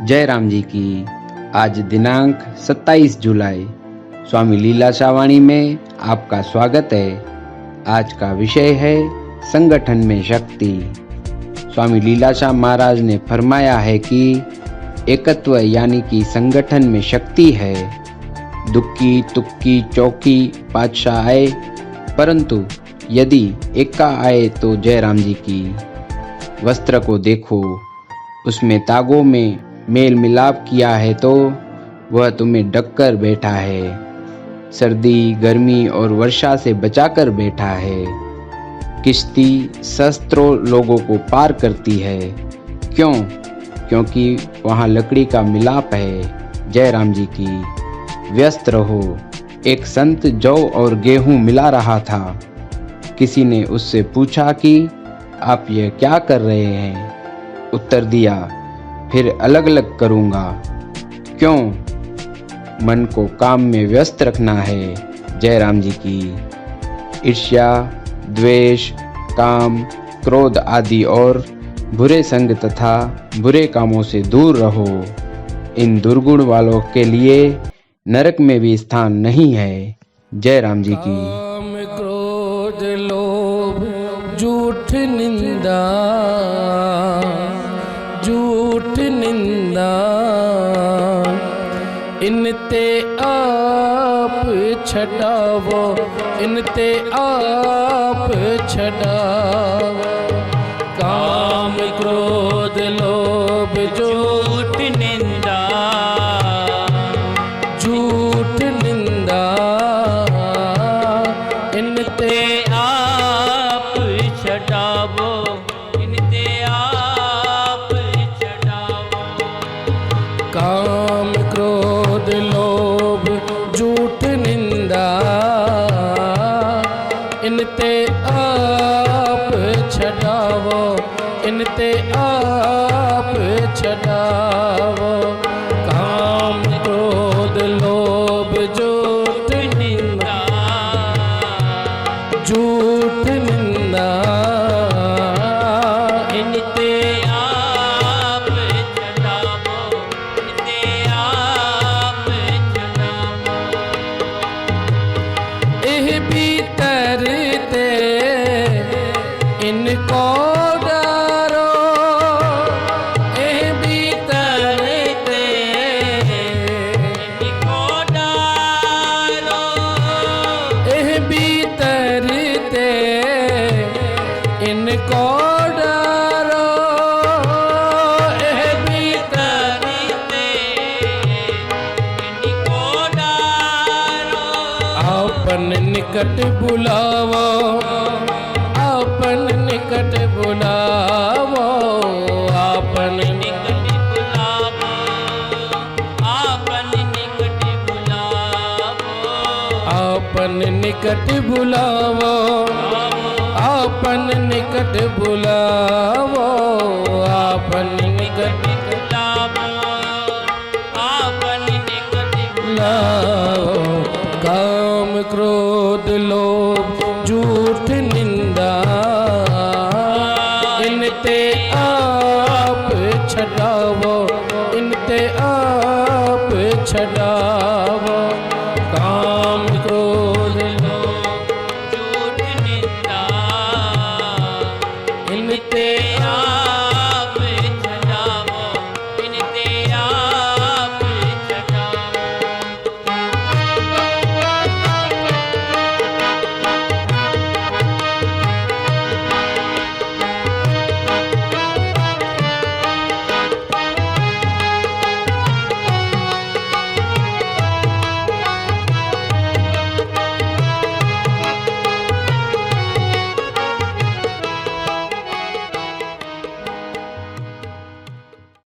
जय राम जी की। आज दिनांक 27 जुलाई स्वामी लीलाशाह वाणी में आपका स्वागत है। आज का विषय है संगठन में शक्ति। स्वामी लीलाशाह महाराज ने फरमाया है कि एकत्व यानी कि संगठन में शक्ति है। दुक्की तुक्की चौकी पातशाह आए, परंतु यदि एका आए तो जय राम जी की। वस्त्र को देखो, उसमें तागों में मेल मिलाप किया है तो वह तुम्हें ढककर बैठा है, सर्दी गर्मी और वर्षा से बचाकर बैठा है। किश्ती सहस्त्रों लोगों को पार करती है। क्यों? क्योंकि वहाँ लकड़ी का मिलाप है। जय राम जी की। व्यस्त रहो। एक संत जौ और गेहूं मिला रहा था। किसी ने उससे पूछा कि आप यह क्या कर रहे हैं? उत्तर दिया, फिर अलग अलग करूँगा। क्यों? मन को काम में व्यस्त रखना है। जय राम जी की। ईर्ष्या, द्वेष, काम, क्रोध आदि और बुरे संग तथा बुरे कामों से दूर रहो। इन दुर्गुण वालों के लिए नरक में भी स्थान नहीं है। जय राम जी की। काम, क्रोध, लोभ, झूठ निंदा, झूठ निंदा, इनते आप छड़ावो, इनते आप छड़ावो। काम, क्रोध, लोभ, झूठ निंदा, झूठ निंदा, इनते आप छड़ावो, इनते आप छड़ावो। काम, क्रोध, लोभ, झूठ निंदा, इनते आप छड़ावो, इनते आप छड़ावो। काम, क्रोध, लोभ, झूठ निंदा, झूठ निंदा, इनते आप छड़ावो, इनते आप छड़ावो। एह भीतर ते इनको डरो, एह भीतर ते इनको डरो, एह भीतर ते इनको डरो, एह भीतर ते इनको डरो। अपन निकट बुलावो, अपन निकट बुलावो, अपन निकट बुलावो, अपन निकट बुलावो, अपन निकट बुलावो, अपन निकट बुलावो, अपन निकट बुलावो, अपन निकट बुलावो। काम, क्रोध, लोभ, झूठ निंदा, इनते आप छड़ावो, इनते आप छड़ावो।